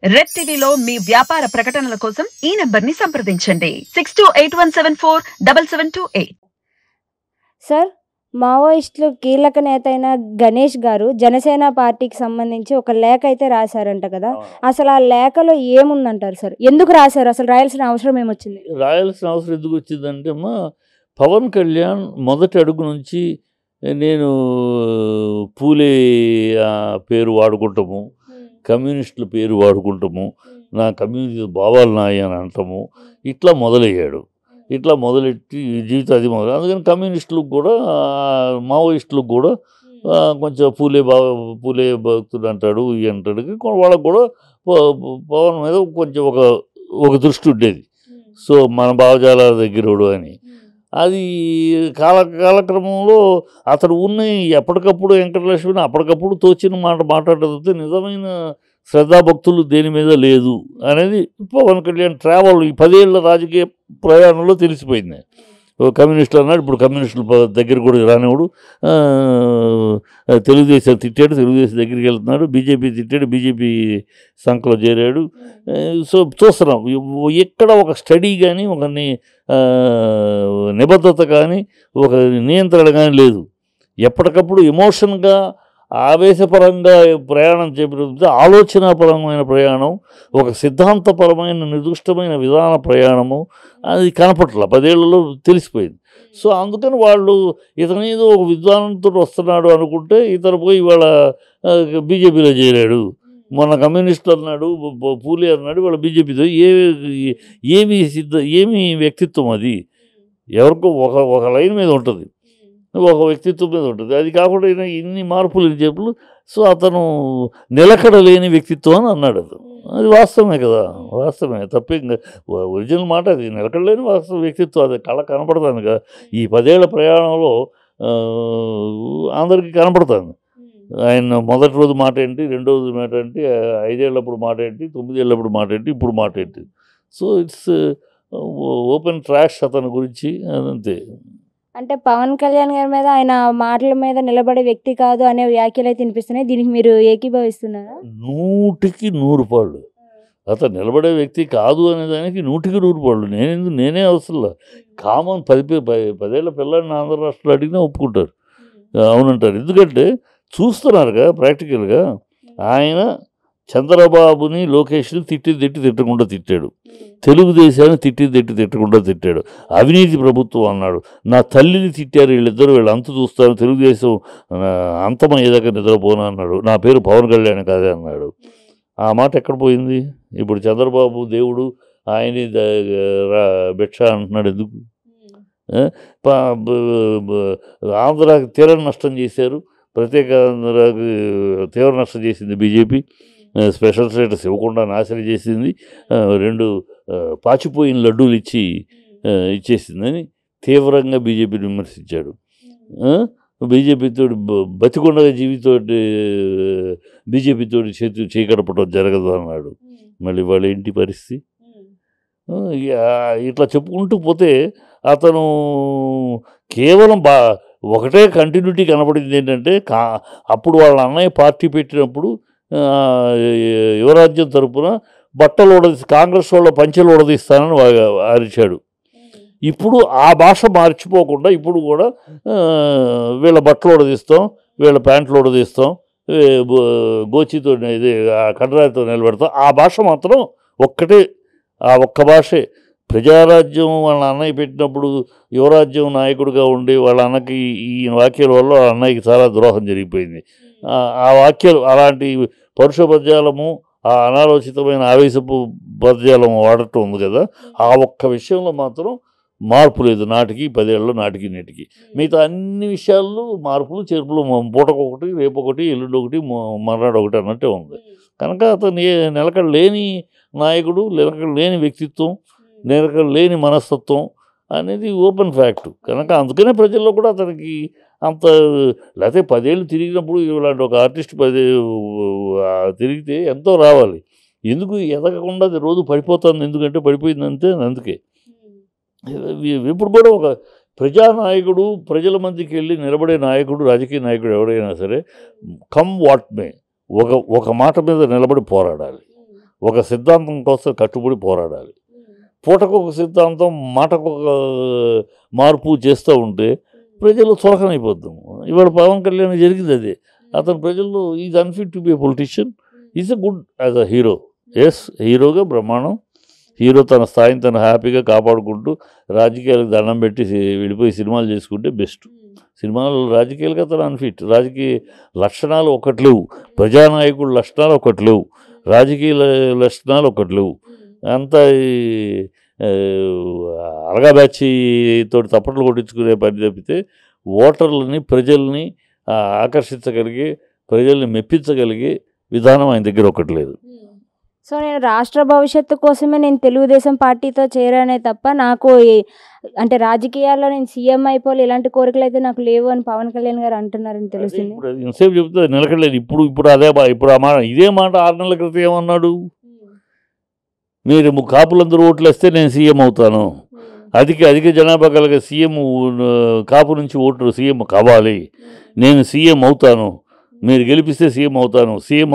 Red టీవీలో మీ వ్యాపార ప్రకటనల కోసం ఈ నంబర్ని సంప్రదించండి 6281747728. సార్, మావోయిస్టులు కీలక నేత అయిన గణేష్ గారు జనసేన పార్టీకి సంబంధించి ఒక లేఖ అయితే రాశారంట కదా. అసలు ఆ లేఖలో ఏముందంటారు సార్? ఎందుకు రాశారు? అసలు రాయాల్సిన అవసరం ఏమొచ్చింది? రాయాల్సిన అవసరం ఎందుకు వచ్చిందంటే అమ్మా, పవన్ కళ్యాణ్ మొదటి అడుగు నుంచి నేను పూలే పేరు వాడుకుంటాము, కమ్యూనిస్టుల పేరు వాడుకుంటాము, నా కమ్యూనిస్ట్ భావాలు నాయి అని అంటాము, ఇట్లా మొదలయ్యాడు. ఇట్లా మొదలెట్టి జీవితం అది మొదలు. అందుకని కమ్యూనిస్టులకు కూడా మావోయిస్టులకు కూడా కొంచెం పూలే భక్తుడు అంటాడు, ఇవి అంటాడు. వాళ్ళకు కూడా పవన్ మీద కొంచెం ఒక దృష్టి ఉండేది. సో మన భావజాల దగ్గరోడు అని. అది కాలక్రమంలో అతడు ఉన్నాయి ఎప్పటికప్పుడు వెంకటలక్ష్మిని అప్పటికప్పుడు తోచిన మాట మాట్లాడకపోతే నిజమైన శ్రద్ధాభక్తులు దేని మీద లేదు అనేది పవన్ కళ్యాణ్ ట్రావెల్ ఈ 10 ఏళ్ల రాజకీయ ప్రయాణంలో తెలిసిపోయింది. కమ్యూనిస్టులు అన్నాడు, ఇప్పుడు కమ్యూనిస్టుల దగ్గర కూడా రానివాడు. తెలుగుదేశం తిట్టాడు, తెలుగుదేశం దగ్గరికి వెళ్తున్నాడు. బీజేపీ తిట్టాడు, బీజేపీ సంఖలో చేరాడు. సో చూస్తున్నాం ఎక్కడ ఒక స్టడీ కానీ, ఒక నిబద్ధత కానీ, ఒక నియంత్రణ కానీ లేదు. ఎప్పటికప్పుడు ఎమోషన్గా ఆవేశపరంగా ప్రయాణం చేపడితే ఆలోచనాపరమైన ప్రయాణం, ఒక సిద్ధాంతపరమైన నిర్దిష్టమైన విధాన ప్రయాణము అది కనపట్ల 10 ఏళ్లలో తెలిసిపోయింది. సో అందుకని వాళ్ళు ఇతను ఏదో ఒక విద్వానంతో వస్తున్నాడు అనుకుంటే ఇతను పోయి ఇవాళ బీజేపీలో చేరాడు. మొన్న కమ్యూనిస్టులు అన్నాడు, పూలే అన్నాడు, వాళ్ళ బీజేపీతో ఏమి వ్యక్తిత్వం అది? ఎవరికో ఒక లైన్ మీద ఉంటుంది, ఒక వ్యక్తిత్వం మీద ఉంటుంది. అది కాకుండా ఇన్ని మార్పులు చెప్పులు. సో అతను నిలకడ లేని వ్యక్తిత్వం అని అన్నాడు. అది వాస్తవమే కదా, వాస్తవమే, తప్పే. ఒరిజినల్ మాట అది, నిలకడ లేని వాస్తవ వ్యక్తిత్వం. అది కళ కనపడుతుంది కదా. ఈ 10 ఏళ్ల ప్రయాణంలో అందరికీ కనపడుతుంది. ఆయన మొదటి రోజు మాట ఏంటి, రెండో రోజు మాట ఏంటి, 5 ఏళ్ళప్పుడు మాట ఏంటి, 9 ఏళ్ళప్పుడు మాట ఏంటి, ఇప్పుడు మాట ఏంటి. సో ఇట్స్ ఓపెన్ ట్రాష్ అతని గురించి. అదంతే. అంటే పవన్ కళ్యాణ్ గారి మీద, ఆయన మాటల మీద నిలబడే వ్యక్తి కాదు అనే వ్యాఖ్యలు అయితే వినిపిస్తున్నాయి. దీనికి మీరు ఏకీభవిస్తున్నారా? 100కి 100 పాళ్ళు. అతను నిలబడే వ్యక్తి కాదు అనేదానికి 100కి 100 పాళ్ళు. నేనే అవసరంలా. కామన్ 10 ఏళ్ల పిల్లల్ని ఆంధ్ర రాష్ట్రంలో అడిగినా ఒప్పుకుంటారు, అవునంటారు. ఎందుకంటే చూస్తున్నారుగా ప్రాక్టికల్గా. ఆయన చంద్రబాబుని, లోకేష్ని తిట్టకుండా తిట్టాడు, తెలుగుదేశాన్ని తిట్టకుండా తిట్టాడు. అవినీతి ప్రభుత్వం అన్నాడు. నా తల్లిని తిట్టారు వీళ్ళిద్దరు, వీళ్ళు అంత చూస్తారు, తెలుగుదేశం అంతమయ్యేదాకా నిద్రపోను అన్నాడు. నా పేరు పవన్ కళ్యాణ్ కాదే అన్నాడు. ఆ మాట ఎక్కడ పోయింది? ఇప్పుడు చంద్రబాబు దేవుడు, ఆయన్ని భిక్ష అంటున్నాడు. ఎందుకు? ఆంధ్రాకి తీవ్ర నష్టం చేశారు, ప్రత్యేక ఆంధ్రాకి తీవ్ర నష్టం చేసింది బీజేపీ. స్పెషల్ స్టేటస్ ఇవ్వకుండా నాశనం చేసింది. 2 పాచిపోయిన లడ్డూలు ఇచ్చేసిందని తీవ్రంగా బీజేపీని విమర్శించాడు. బీజేపీతో బతికొండగా బీజేపీతో చేయకడపడం జరగదు అన్నాడు. మళ్ళీ వాళ్ళ ఇంటి పరిస్థితి ఇట్లా చెప్పుకుంటూ పోతే అతను కేవలం ఒకటే కంటిన్యూటీ కనపడింది. ఏంటంటే అప్పుడు వాళ్ళ అన్నయ్య పార్టీ పెట్టినప్పుడు యువరాజ్యం తరపున బట్టలు కాంగ్రెస్ వాళ్ళ పంచెలు ఉడదీస్తానని అరిచాడు. ఇప్పుడు ఆ భాష మార్చిపోకుండా ఇప్పుడు కూడా వీళ్ళ బట్టలు ఉడదీస్తాం, వీళ్ళ ప్యాంట్లు ఉడదీస్తాం, గోచితో ఇది కండరాయితో నిలబెడతాం. ఆ భాష మాత్రం ఒక్కటే, ఆ ఒక్క భాషే. ప్రజారాజ్యం వాళ్ళ అన్నయ్య పెట్టినప్పుడు యువరాజ్యం నాయకుడిగా ఉండి వాళ్ళ అన్నకి ఈ వాక్యాల వల్ల వాళ్ళ అన్నయ్యకి చాలా ద్రోహం జరిగిపోయింది. ఆ వాక్యాలు అలాంటి పరుష పద్యాలము, ఆ అనాలోచితమైన ఆవేశపు పద్యాలము వాడటం ఉంది కదా, ఆ ఒక్క విషయంలో మాత్రం మార్పు లేదు. నాటికి 10 ఏళ్ళలో నాటికి నేటికి మిగతా అన్ని విషయాల్లో మార్పులు చేర్పులు, పూటకొకటి, రేపొకటి, ఎల్లుండి ఒకటి, మర్నాడు ఒకటి అన్నట్టే ఉంది. కనుక అతను నిలకడ లేని నాయకుడు, నిలకడ లేని వ్యక్తిత్వం, నిలకడ లేని మనస్తత్వం అనేది ఓపెన్ ఫ్యాక్ట్. కనుక అందుకనే ప్రజల్లో కూడా అతనికి అంత, లేకపోతే 10 ఏళ్ళు తిరిగినప్పుడు ఇలాంటి ఒక ఆర్టిస్ట్ తిరిగితే ఎంతో రావాలి. ఎందుకు ఎదగకుండా అది రోజు పడిపోతుంది? ఎందుకంటే పడిపోయిందంటే అందుకే. ఇప్పుడు కూడా ఒక ప్రజానాయకుడు, ప్రజల మధ్యకి వెళ్ళి నిలబడే నాయకుడు, రాజకీయ నాయకుడు ఎవడైనా సరే కమ్ వాట్ మే ఒక మాట మీద నిలబడి పోరాడాలి. ఒక సిద్ధాంతం కోసం కట్టుబడి పోరాడాలి. పూటకొక సిద్ధాంతం, మాటకొక మార్పు చేస్తూ ఉంటే ప్రజలు చులకనైపోతాము. ఇవాళ పవన్ కళ్యాణ్ జరిగింది అదే. అతను ప్రజల్లో is unfit to be a politician, is a good as a hero. Yes, హీరోగా బ్రహ్మాండం. హీరో తన స్థాయిని తను హ్యాపీగా కాపాడుకుంటూ రాజకీయాలకు దండం పెట్టి వెళ్ళిపోయి సినిమాలు చేసుకుంటే బెస్ట్. సినిమాలు రాజకీయాలుగా తను అన్ఫిట్. రాజకీయ లక్షణాలు ఒకటి లేవు, ప్రజానాయకుడు లక్షణాలు ఒకటి లేవు, రాజకీయ లక్షణాలు ఒకటి లేవు. అంతా అలగా బ్యాచి తోటి తప్పట్లు కొట్టించుకునే పని తప్పితే ఓటర్లని, ప్రజల్ని ఆకర్షించగలిగే, ప్రజల్ని మెప్పించగలిగే విధానం ఆయన దగ్గర ఒకటి లేదు. సో నేను రాష్ట్ర భవిష్యత్తు కోసమే నేను తెలుగుదేశం పార్టీతో చేరానే తప్ప నాకు అంటే రాజకీయాల్లో నేను సీఎం అయిపోవాలి ఇలాంటి కోరికలు అయితే నాకు లేవు అని పవన్ కళ్యాణ్ గారు అంటున్నారని తెలుస్తుంది. ఇంతసేపు చెప్తే నిలకడలేదు. ఇప్పుడు అదే ఇప్పుడు ఆ మాట, ఇదే మాట 6 నెలల క్రితం ఏమన్నాడు? మీరు కాపులందరూ ఓట్లు వేస్తే నేను సీఎం అవుతాను, అధిక జనాభా కలిగే సీఎం, కాపు నుంచి ఓట్లు సీఎం కావాలి, నేను సీఎం అవుతాను, మీరు గెలిపిస్తే సీఎం అవుతాను, సీఎం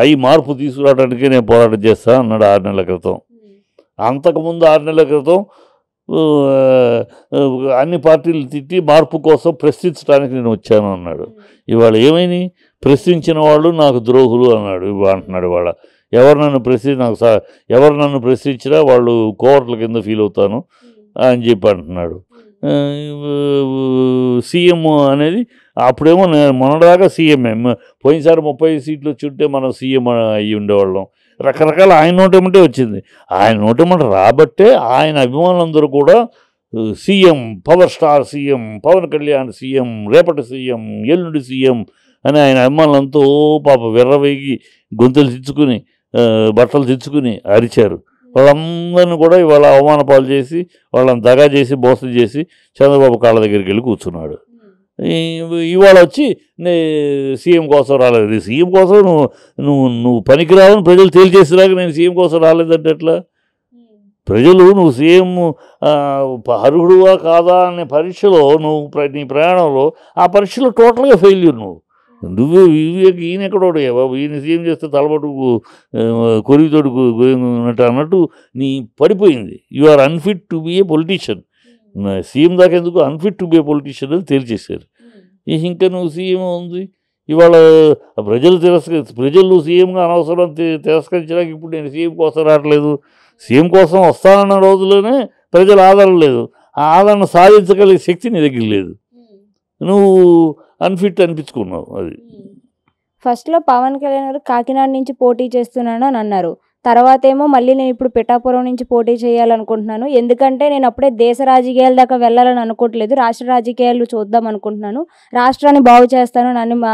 అయ్యి మార్పు తీసుకురావడానికి నేను పోరాటం చేస్తాను అన్నాడు 6 నెలల క్రితం. అంతకుముందు 6 నెలల క్రితం అన్ని పార్టీలు తిట్టి మార్పు కోసం ప్రశ్నించడానికి నేను వచ్చాను అన్నాడు. ఇవాళ ఏమైంది? ప్రశ్నించిన వాళ్ళు నాకు ద్రోహులు అన్నాడు అంటున్నాడు. ఇవాళ ఎవరు నన్ను ప్రశ్నించినా వాళ్ళు కోవర్ట్ల కింద ఫీల్ అవుతాను అని చెప్పి అంటున్నాడు. సీఎం అనేది అప్పుడేమో మొన్నదాకా సీఎంఏ, పోయినసారి 30 సీట్లు వచ్చి ఉంటే మనం సీఎం అయ్యి ఉండేవాళ్ళం. రకరకాల ఆయన నోటేమంటే వచ్చింది. ఆయన నోటేమంటే రాబట్టే ఆయన అభిమానులందరూ కూడా CM, power star CM, Pawan Kalyan CM, రేపటి సీఎం, ఎల్లుండి సీఎం అని ఆయన అభిమానులంతా పాప విర్రవేగి గొంతులు తెచ్చుకుని బట్టలు తెచ్చుకుని అరిచారు. వాళ్ళందరినీ కూడా ఇవాళ అవమాన పాలు చేసి, వాళ్ళని దగా చేసి, మోసం చేసి చంద్రబాబు కాళ్ళ దగ్గరికి వెళ్ళి కూర్చున్నాడు. ఇవాళ వచ్చి సీఎం కోసం రాలేదు. సీఎం కోసం నువ్వు పనికిరావని ప్రజలు తేల్చేసినాక నేను సీఎం కోసం రాలేదంటే ఎట్లా? ప్రజలు నువ్వు సీఎం అర్హుడువా కాదా అనే పరీక్షలో నీ ప్రయాణంలో ఆ పరీక్షలో టోటల్గా ఫెయిల్యూర్. నువ్వు ఈయన ఎక్కడోడు బాబు, ఈయన సీఎం చేస్తే తలబటు కొరిగితోడు ఉన్నట్టు అన్నట్టు నీ పడిపోయింది. You are unfit to be a politician. CM దాకా ఎందుకు unfit to be a politician అని తేల్చేశారు. ఇంకా నువ్వు సీఎం ఉంది. ఇవాళ ప్రజలు సీఎంగా అనవసరం తిరస్కరించడానికి ఇప్పుడు నేను సీఎం కోసం రావట్లేదు, సీఎం కోసం వస్తానన్న రోజుల్లోనే ప్రజల ఆదరణ లేదు. ఆ ఆదరణ సాధించగలిగే శక్తి నీ దగ్గర లేదు. నువ్వు అన్ఫిట్ అనిపించుకున్నావు. అది ఫస్ట్లో పవన్ కళ్యాణ్ గారు కాకినాడ నుంచి పోటీ చేస్తున్నాను అని అన్నారు. తర్వాత ఏమో మళ్ళీ నేను ఇప్పుడు పిఠాపురం నుంచి పోటీ చేయాలనుకుంటున్నాను, ఎందుకంటే నేను అప్పుడే దేశ రాజకీయాల దాకా వెళ్ళాలని అనుకోవట్లేదు, రాష్ట్ర రాజకీయాలు చూద్దాం అనుకుంటున్నాను, రాష్ట్రాన్ని బాగు చేస్తాను అని మా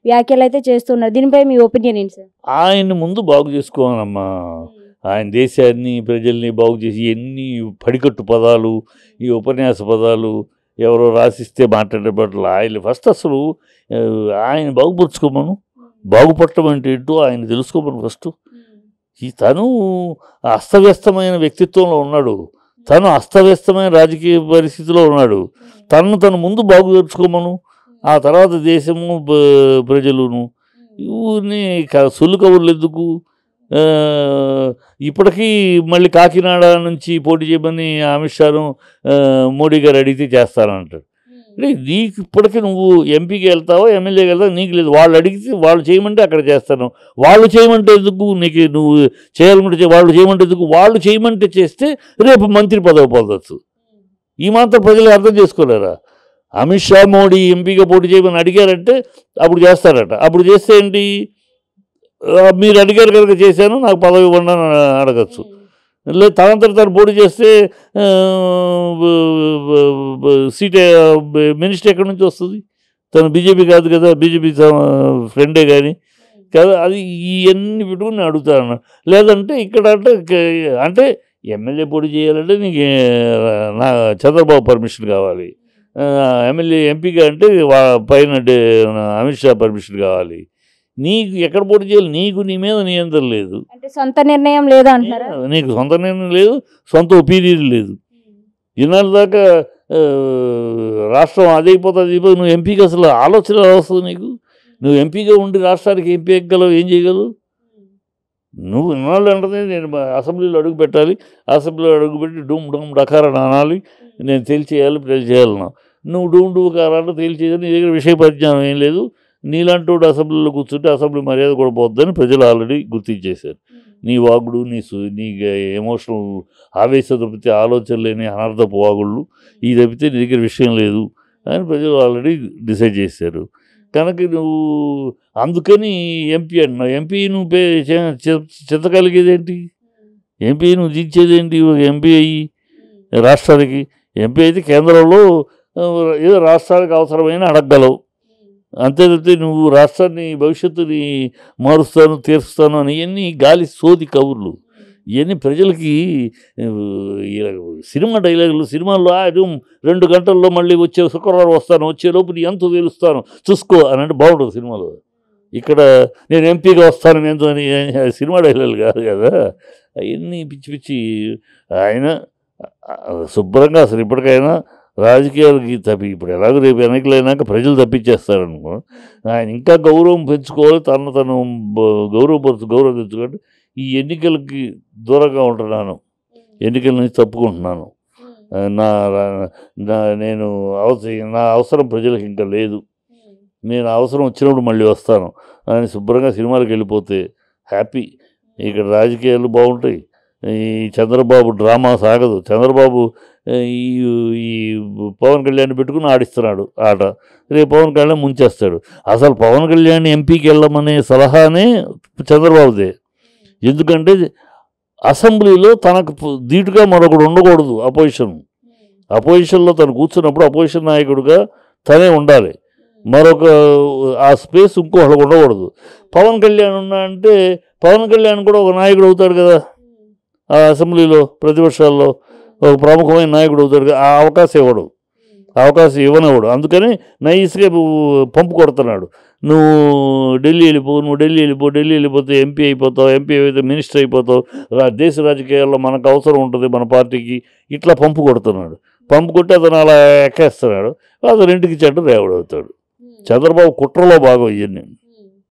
వ్యాఖ్యలు అయితే చేస్తున్నారు. దీనిపై మీ ఒపీనియన్ ఏంటి సార్? ఆయన్ని ముందు బాగు చేసుకోవాలమ్మా. ఆయన దేశాన్ని, ప్రజల్ని బాగు చేసి ఎన్ని పడికట్టు పదాలు, ఈ ఉపన్యాస పదాలు ఎవరో రాసిస్తే మాట్లాడే బట్టలు ఆయన ఫస్ట్ అసలు ఆయన బాగుపరుచుకోమను. బాగుపడటం అంటే ఏంటో ఆయన తెలుసుకోమను ఫస్ట్. తను అస్తవ్యస్తమైన వ్యక్తిత్వంలో ఉన్నాడు, తను అస్తవ్యస్తమైన రాజకీయ పరిస్థితిలో ఉన్నాడు. తను ముందు బాగుపరుచుకోమను. ఆ తర్వాత దేశము, ప్రజలును. ఊరిని సొల్లు కబుర్లు ఎందుకు? ఇప్పటికీ మళ్ళీ కాకినాడ నుంచి పోటీ చేయమని అమిత్ షాను మోడీ గారు అడిగితే చేస్తానంటాడు. అంటే నీకు ఇప్పటికీ నువ్వు ఎంపీకి వెళ్తావో ఎమ్మెల్యేకి వెళ్తావో నీకు లేదు. వాళ్ళు అడిగితే వాళ్ళు చేయమంటే అక్కడ చేస్తాను, వాళ్ళు చేయమంటే ఎందుకు? నీకు నువ్వు చేయాలనుకుంటే వాళ్ళు చేయమంటే ఎందుకు? వాళ్ళు చేయమంటే చేస్తే రేపు మంత్రి పదవి పొందవచ్చు. ఈ మాత్రం ప్రజలు అర్థం చేసుకోలేరా? అమిత్ షా మోడీ ఎంపీగా పోటీ చేయమని అడిగారంటే అప్పుడు చేస్తారట. అప్పుడు చేస్తే ఏంటి? మీరు అడిగారు కనుక చేశాను, నాకు పదవి ఇవ్వండి అని అడగచ్చు. లేదు తనంతట తను పోటీ చేస్తే సీట్ మినిస్టర్ ఎక్కడి నుంచి వస్తుంది? తను బీజేపీ కాదు కదా, బీజేపీ ఫ్రెండే కానీ కదా. అది ఇవన్నీ పెట్టుకుని అడుగుతాను. లేదంటే ఇక్కడ అంటే ఎమ్మెల్యే పోటీ చేయాలంటే నీకు నా చంద్రబాబు పర్మిషన్ కావాలి, ఎమ్మెల్యే ఎంపీగా అంటే పైన అమిత్ షా పర్మిషన్ కావాలి. నీకు ఎక్కడ పోటీ చేయాలి? నీకు నీ మీద నియంత్రణ లేదు, అంటే సొంత నిర్ణయం లేదు అంటారా? నీకు సొంత నిర్ణయం లేదు, సొంత ఒపీనియన్ లేదు. ఇన్నాళ్ళ దాకా రాష్ట్రం అదైపోతుంది. నువ్వు ఎంపీకి అసలు ఆలోచన వస్తుంది నీకు? నువ్వు ఎంపీగా ఉండి రాష్ట్రానికి ఎంపీ ఎక్కగలవు, ఏం చేయగలవు? నువ్వు ఇన్నాళ్ళు అంటే నేను అసెంబ్లీలో అడుగు పెట్టాలి, అసెంబ్లీలో అడుగు పెట్టి డూమ్ డూమ్ డకారని అనాలి, నేను తేల్చేయాలి తేల్చేయాలన్నా. నువ్వు డూమ్ డూ కారంటే తేల్చేయాలి, నీ దగ్గర విషయ పరిజ్ఞానం ఏం లేదు, నీలాంటి వాడు అసెంబ్లీలో కూర్చుంటే అసెంబ్లీ మర్యాద కూడా పోద్దని ప్రజలు ఆల్రెడీ గుర్తించేశారు. నీ వాగుడు నీ ఎమోషనల్ ఆవేశం తప్పితే ఆలోచన లేని అనర్థపు వాగుళ్ళు ఈ తప్పితే నీ దగ్గర విషయం లేదు అని ప్రజలు ఆల్రెడీ డిసైడ్ చేశారు. కనుక నువ్వు అందుకని ఎంపీ అంటున్నావు. ఎంపీ నువ్వు చింతగలిగేదేంటి? ఎంపీ నువ్వు దించేదేంటి? ఒక ఎంపీ అయ్యి రాష్ట్రానికి ఎంపీ అయితే కేంద్రంలో ఏదో రాష్ట్రానికి అవసరమైన అడగగలవు, అంతే తప్పితే నువ్వు రాష్ట్రాన్ని భవిష్యత్తుని మారుస్తాను తీరుస్తాను అని ఇవన్నీ గాలి సోది కబుర్లు. ఇవన్నీ ప్రజలకి సినిమా డైలాగులు. సినిమాల్లో 2 గంటల్లో మళ్ళీ వచ్చే శుక్రవారం వస్తాను, వచ్చేలోపు నీ ఎంతో తెలుస్తాను చూసుకో అని అంటే బాగుంటుంది సినిమాలో. ఇక్కడ నేను ఎంపీగా వస్తాను నేను అని సినిమా డైలాగులు కాదు కదా అవన్నీ. పిచ్చి పిచ్చి ఆయన శుభ్రంగా అసలు ఇప్పటికైనా రాజకీయాలకి ఇప్పుడు ఎలాగో రేపు ఎన్నికలైనాక ప్రజలు తప్పించేస్తారనుకో, ఆయన ఇంకా గౌరవం పెంచుకోవాలి, తను గౌరవం తెచ్చుకోండి. ఈ ఎన్నికలకి దూరంగా ఉంటున్నాను, ఎన్నికల నుంచి తప్పుకుంటున్నాను, నేను నా అవసరం ప్రజలకు ఇంకా లేదు, నేను అవసరం వచ్చినప్పుడు మళ్ళీ వస్తాను అని శుభ్రంగా సినిమాలకు వెళ్ళిపోతే హ్యాపీ. ఇక్కడ రాజకీయాలు బాగుంటాయి. ఈ చంద్రబాబు డ్రామా సాగదు. చంద్రబాబు ఈ పవన్ కళ్యాణ్ పెట్టుకుని ఆడిస్తున్నాడు ఆట, రేపు పవన్ కళ్యాణ్ ముంచేస్తాడు. అసలు పవన్ కళ్యాణ్ ఎంపీకి వెళ్ళమనే సలహానే చంద్రబాబుదే. ఎందుకంటే అసెంబ్లీలో తనకు ధీటుగా మరొకడు ఉండకూడదు. అపోజిషన్లో తను కూర్చున్నప్పుడు అపోజిషన్ నాయకుడిగా తనే ఉండాలి, మరొక ఆ స్పేస్ ఇంకోళ్ళకు ఉండకూడదు. పవన్ కళ్యాణ్ ఉన్నా అంటే పవన్ కళ్యాణ్ కూడా ఒక నాయకుడు అవుతాడు కదా, ఆ అసెంబ్లీలో ప్రతిపక్షాల్లో ఒక ప్రముఖమైన నాయకుడు అవుతాడు కదా. ఆ అవకాశం ఇవ్వనివాడు. అందుకని నైస్గా పంపు కొడుతున్నాడు. నువ్వు ఢిల్లీ వెళ్ళిపోతే ఎంపీ అయిపోతావు, ఎంపీ అయితే మినిస్టర్ అయిపోతావు, దేశ రాజకీయాల్లో మనకు అవసరం ఉంటుంది మన పార్టీకి, ఇట్లా పంపు కొడుతున్నాడు. పంపు కొట్టి అతను అలా ఎక్కేస్తున్నాడు. అతను ఇంటికి చెడ్డ రేవుడు అవుతాడు. చంద్రబాబు కుట్రలో భాగం ఇవన్నీ.